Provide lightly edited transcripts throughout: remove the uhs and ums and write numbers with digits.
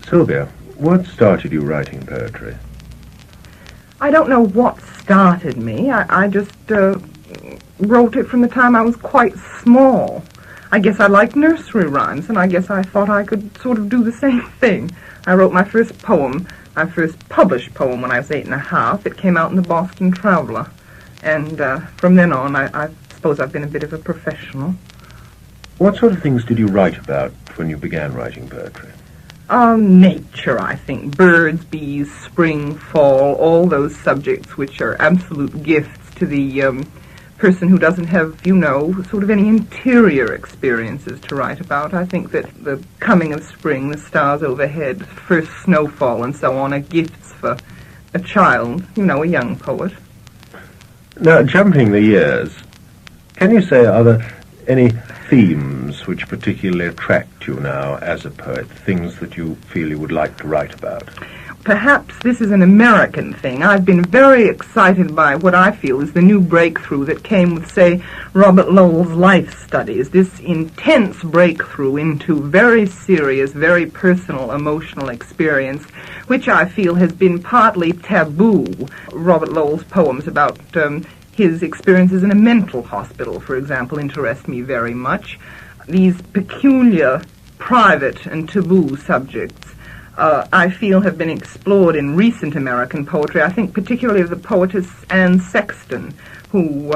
Sylvia, what started you writing poetry? I don't know what started me. I just wrote it from the time I was quite small. I guess I liked nursery rhymes, and I guess I thought I could sort of do the same thing. I wrote my first published poem when I was 8.5. It came out in the Boston Traveler. And from then on, I suppose I've been a bit of a professional. What sort of things did you write about when you began writing poetry? Nature, I think. Birds, bees, spring, fall, all those subjects which are absolute gifts to the person who doesn't have, sort of any interior experiences to write about. I think that the coming of spring, the stars overhead, first snowfall, and so on are gifts for a child, a young poet. Now, jumping the years, can you say, are there any themes which particularly attract you now as a poet, things that you feel you would like to write about? Perhaps this is an American thing. I've been very excited by what I feel is the new breakthrough that came with, say, Robert Lowell's life studies, this intense breakthrough into very serious, very personal, emotional experience, which I feel has been partly taboo. Robert Lowell's poems about his experiences in a mental hospital, for example, interest me very much. These peculiar, private, and taboo subjects I feel have been explored in recent American poetry. I think particularly of the poetess Anne Sexton, who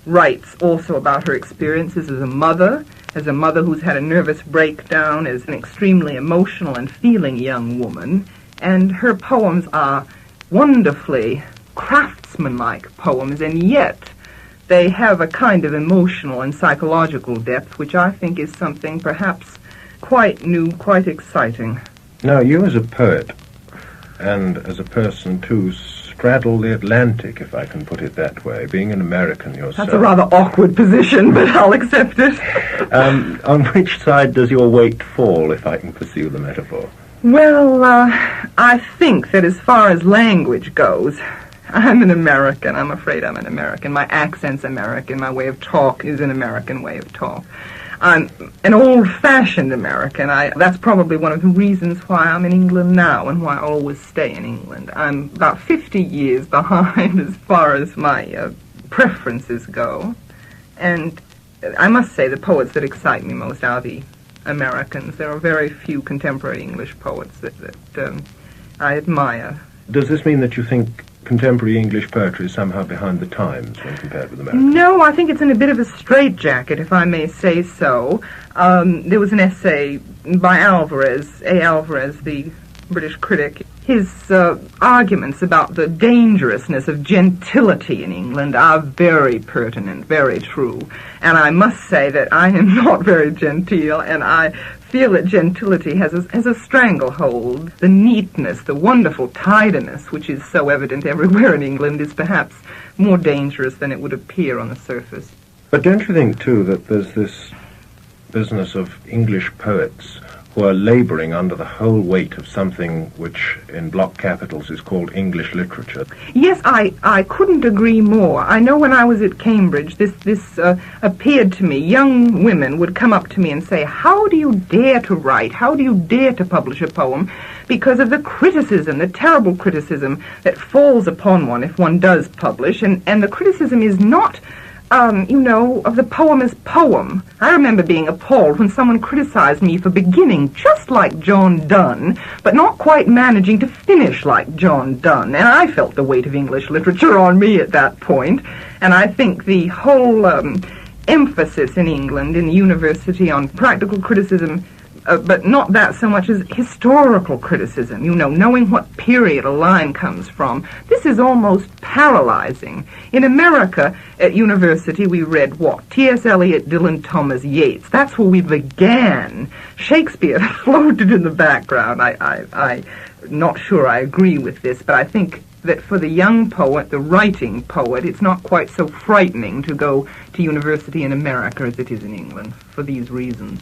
writes also about her experiences as a mother who's had a nervous breakdown, as an extremely emotional and feeling young woman. And her poems are wonderfully craftsmanlike poems, and yet they have a kind of emotional and psychological depth, which I think is something perhaps quite new, quite exciting. Now, you as a poet, and as a person too, straddle the Atlantic, if I can put it that way, being an American yourself. That's a rather awkward position, but I'll accept it. On which side does your weight fall, if I can pursue the metaphor? Well, I think that as far as language goes, I'm an American. I'm afraid I'm an American. My accent's American. My way of talk is an American way of talk. I'm an old-fashioned American. That's probably one of the reasons why I'm in England now and why I always stay in England. I'm about 50 years behind as far as my preferences go. And I must say the poets that excite me most are the Americans. There are very few contemporary English poets that I admire. Does this mean that you think contemporary English poetry is somehow behind the times when compared with American? No, I think it's in a bit of a straitjacket, if I may say so. There was an essay by Alvarez, A. Alvarez, the British critic. His arguments about the dangerousness of gentility in England are very pertinent, very true. And I must say that I am not very genteel, and I feel that gentility has a stranglehold. The neatness, the wonderful tidiness, which is so evident everywhere in England, is perhaps more dangerous than it would appear on the surface. But don't you think, too, that there's this business of English poets who are laboring under the whole weight of something which in block capitals is called English literature? Yes, I couldn't agree more. I know when I was at Cambridge, this appeared to me. Young women would come up to me and say, how do you dare to write? How do you dare to publish a poem? Because of the criticism, the terrible criticism that falls upon one if one does publish. And the criticism is not of the poem as poem. I remember being appalled when someone criticized me for beginning just like John Donne, but not quite managing to finish like John Donne. And I felt the weight of English literature on me at that point. And I think the whole emphasis in England, in the university, on practical criticism, but not that so much as historical criticism, knowing what period a line comes from. This is almost paralyzing. In America, at university, we read what? T.S. Eliot, Dylan Thomas, Yeats. That's where we began. Shakespeare floated in the background. I'm not sure I agree with this, but I think that for the young poet, the writing poet, it's not quite so frightening to go to university in America as it is in England, for these reasons.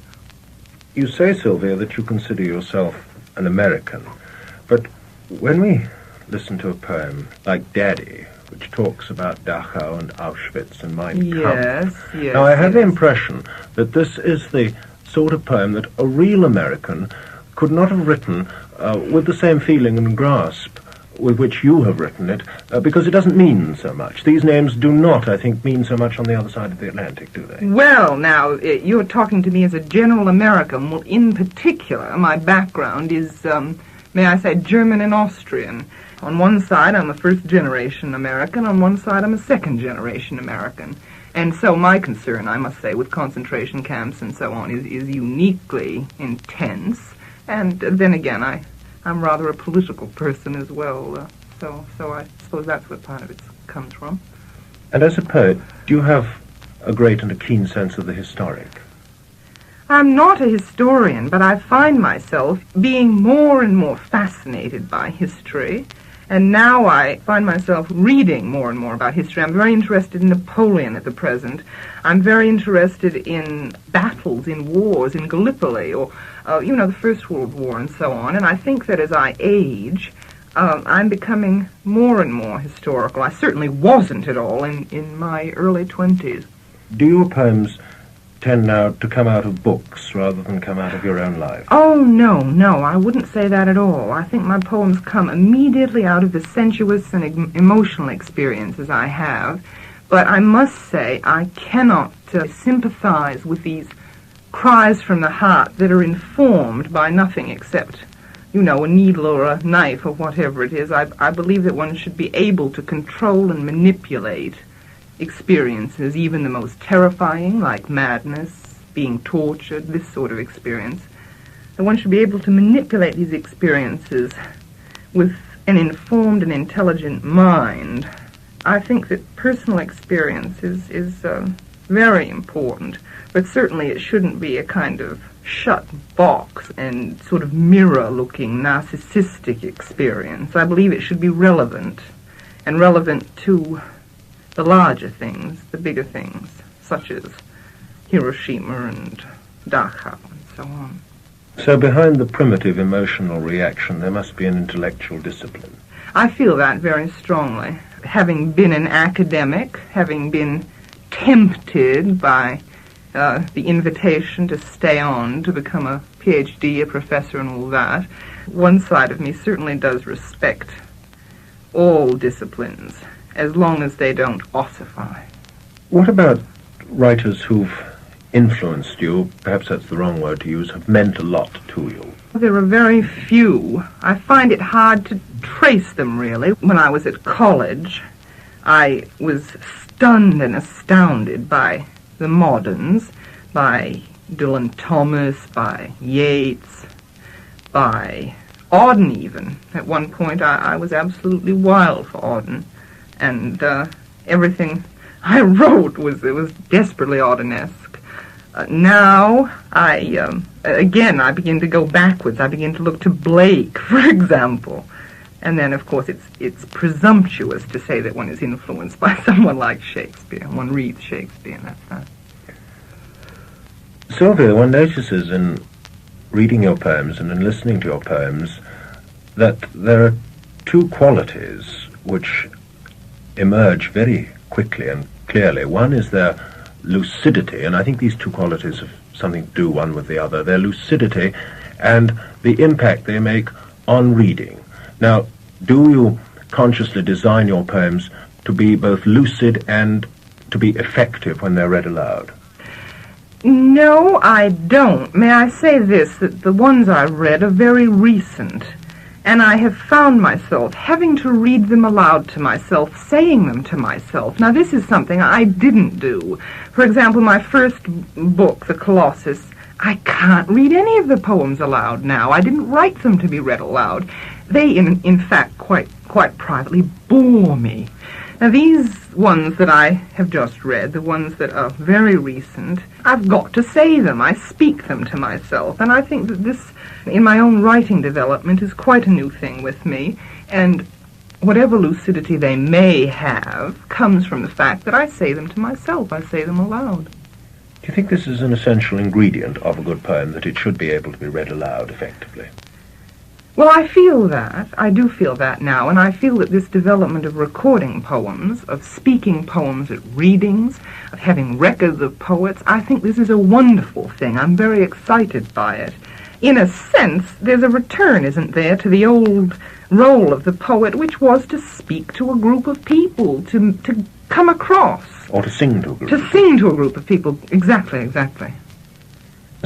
You say, Sylvia, that you consider yourself an American, but when we listen to a poem like Daddy, which talks about Dachau and Auschwitz and Mein Kampf, yes, now I have the impression that this is the sort of poem that a real American could not have written with the same feeling and grasp with which you have written it, because it doesn't mean so much. These names do not, I think, mean so much on the other side of the Atlantic, do they? Well, now, you're talking to me as a general American. Well, in particular, my background is, may I say, German and Austrian. On one side, I'm a first-generation American. On one side, I'm a second-generation American. And so my concern, I must say, with concentration camps and so on is uniquely intense. And then again, I'm rather a political person as well, so I suppose that's where part of it comes from. And as a poet, do you have a great and a keen sense of the historic? I'm not a historian, but I find myself being more and more fascinated by history, and now I find myself reading more and more about history. I'm very interested in Napoleon at the present. I'm very interested in battles, in wars, in Gallipoli, or the First World War and so on. And I think that as I age, I'm becoming more and more historical. I certainly wasn't at all in my early 20s. Do your poems tend now to come out of books rather than come out of your own life? Oh, no, I wouldn't say that at all. I think my poems come immediately out of the sensuous and emotional experiences I have. But I must say I cannot sympathize with these cries from the heart that are informed by nothing except, a needle or a knife or whatever it is. I believe that one should be able to control and manipulate experiences, even the most terrifying, like madness, being tortured, this sort of experience. That one should be able to manipulate these experiences with an informed and intelligent mind. I think that personal experience is very important, but certainly it shouldn't be a kind of shut box and sort of mirror-looking narcissistic experience. I believe it should be relevant, and relevant to the larger things, the bigger things, such as Hiroshima and Dachau and so on. So behind the primitive emotional reaction there must be an intellectual discipline. I feel that very strongly. Having been an academic, having been tempted by the invitation to stay on, to become a PhD, a professor and all that, one side of me certainly does respect all disciplines, as long as they don't ossify. What about writers who've influenced you, perhaps that's the wrong word to use, have meant a lot to you? There are very few. I find it hard to trace them, really. When I was at college, I was stunned and astounded by the moderns, by Dylan Thomas, by Yeats, by Auden even. At one point, I was absolutely wild for Auden, and everything I wrote was desperately Audenesque. Now, I begin to go backwards. I begin to look to Blake, for example. And then, of course, it's presumptuous to say that one is influenced by someone like Shakespeare. One reads Shakespeare, and that's that. Sylvia, one notices in reading your poems and in listening to your poems that there are two qualities which emerge very quickly and clearly. One is their lucidity, and I think these two qualities have something to do one with the other. Their lucidity and the impact they make on reading. Now, do you consciously design your poems to be both lucid and to be effective when they're read aloud? No, I don't. May I say this, that the ones I've read are very recent, and I have found myself having to read them aloud to myself, saying them to myself. Now, this is something I didn't do. For example, my first book, The Colossus, I can't read any of the poems aloud now. I didn't write them to be read aloud. They, in fact, quite privately bore me. Now, these ones that I have just read, the ones that are very recent, I've got to say them. I speak them to myself. And I think that this, in my own writing development, is quite a new thing with me. And whatever lucidity they may have comes from the fact that I say them to myself. I say them aloud. Do you think this is an essential ingredient of a good poem, that it should be able to be read aloud effectively? Well, I feel that. I do feel that now, and I feel that this development of recording poems, of speaking poems at readings, of having records of poets, I think this is a wonderful thing. I'm very excited by it. in a sense, there's a return, isn't there, to the old role of the poet, which was to speak to a group of people, to come across. Or to sing to a group. To sing to a group of people. Exactly, exactly.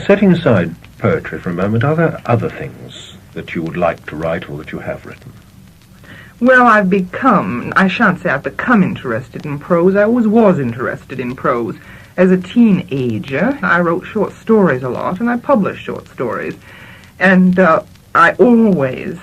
Setting aside poetry for a moment, are there other things that you would like to write or that you have written? Well, I shan't say I've become interested in prose. I always was interested in prose. As a teenager, I wrote short stories a lot, and I published short stories. And I always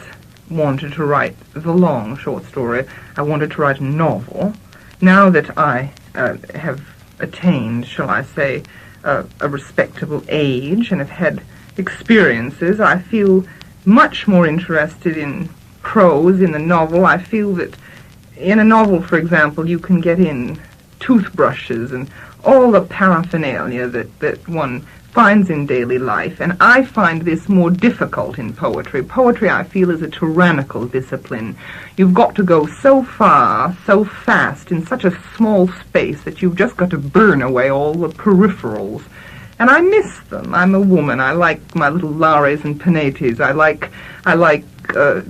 wanted to write the long short story. I wanted to write a novel. Now that I have attained, shall I say, a respectable age and have had experiences, I feel much more interested in prose, in the novel. I feel that in a novel, for example, you can get in toothbrushes and all the paraphernalia that one finds in daily life, and I find this more difficult in poetry. Poetry, I feel, is a tyrannical discipline. You've got to go so far, so fast, in such a small space that you've just got to burn away all the peripherals. And I miss them. I'm a woman. I like my little lares and penates. I like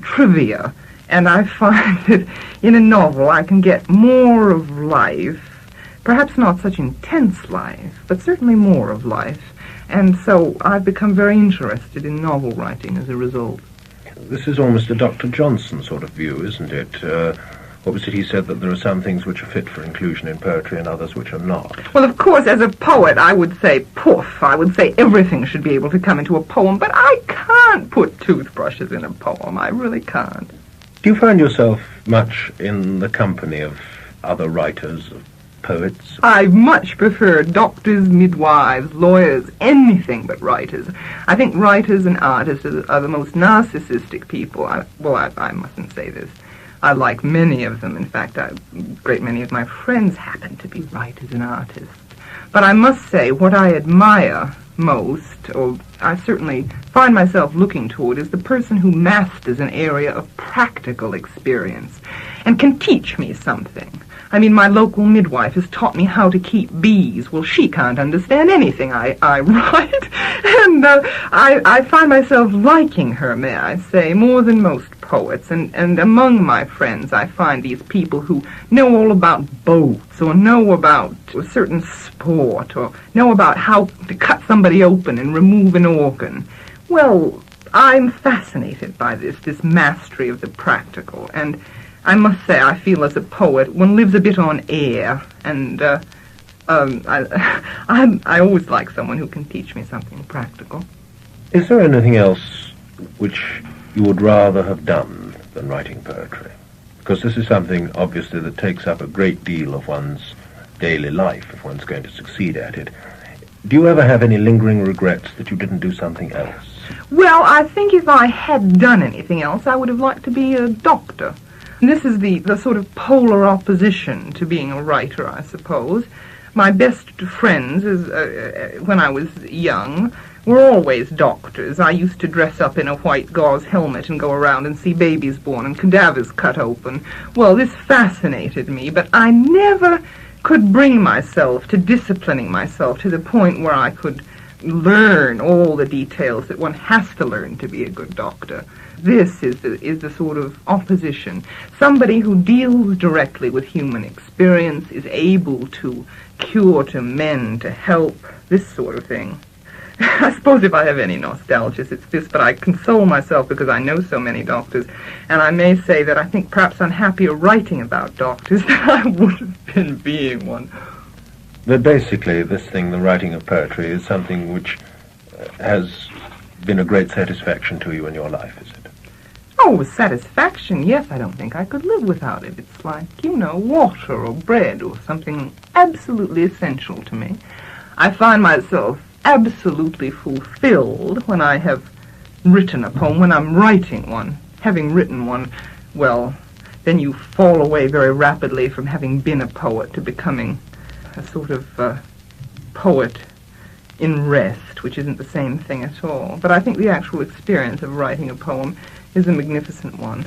trivia. And I find that in a novel I can get more of life, perhaps not such intense life, but certainly more of life. And so I've become very interested in novel writing as a result. This is almost a Dr. Johnson sort of view, isn't it? What was it he said, that there are some things which are fit for inclusion in poetry and others which are not? Well, of course, as a poet, I would say poof. I would say everything should be able to come into a poem, but I can't put toothbrushes in a poem. I really can't. Do you find yourself much in the company of other writers, of poets? I much prefer doctors, midwives, lawyers, anything but writers. I think writers and artists are the most narcissistic people. I mustn't say this. I like many of them. In fact, a great many of my friends happen to be writers and artists. But I must say, what I admire most, or I certainly find myself looking toward, is the person who masters an area of practical experience and can teach me something. I mean, my local midwife has taught me how to keep bees. Well, she can't understand anything I write. And I find myself liking her, may I say, more than most poets. And among my friends, I find these people who know all about boats, or know about a certain sport, or know about how to cut somebody open and remove an organ. Well, I'm fascinated by this mastery of the practical, and I must say, I feel as a poet, one lives a bit on air, and I always like someone who can teach me something practical. Is there anything else which you would rather have done than writing poetry? Because this is something, obviously, that takes up a great deal of one's daily life if one's going to succeed at it. Do you ever have any lingering regrets that you didn't do something else? Well, I think if I had done anything else, I would have liked to be a doctor. This is the sort of polar opposition to being a writer, I suppose. My best friends, when I was young, were always doctors. I used to dress up in a white gauze helmet and go around and see babies born and cadavers cut open. Well, this fascinated me, but I never could bring myself to disciplining myself to the point where I could learn all the details that one has to learn to be a good doctor. This is the sort of opposition. Somebody who deals directly with human experience, is able to cure, to mend, to help, this sort of thing. I suppose if I have any nostalgia, it's this, but I console myself because I know so many doctors, and I may say that I think perhaps I'm happier writing about doctors than I would have been being one. But basically, this thing, the writing of poetry, is something which has been a great satisfaction to you in your life, is it? Oh, satisfaction, yes. I don't think I could live without it. It's like, water or bread or something absolutely essential to me. I find myself absolutely fulfilled when I have written a poem, when I'm writing one. Having written one, well, then you fall away very rapidly from having been a poet to becoming a sort of poet in rest, which isn't the same thing at all. But I think the actual experience of writing a poem is a magnificent one.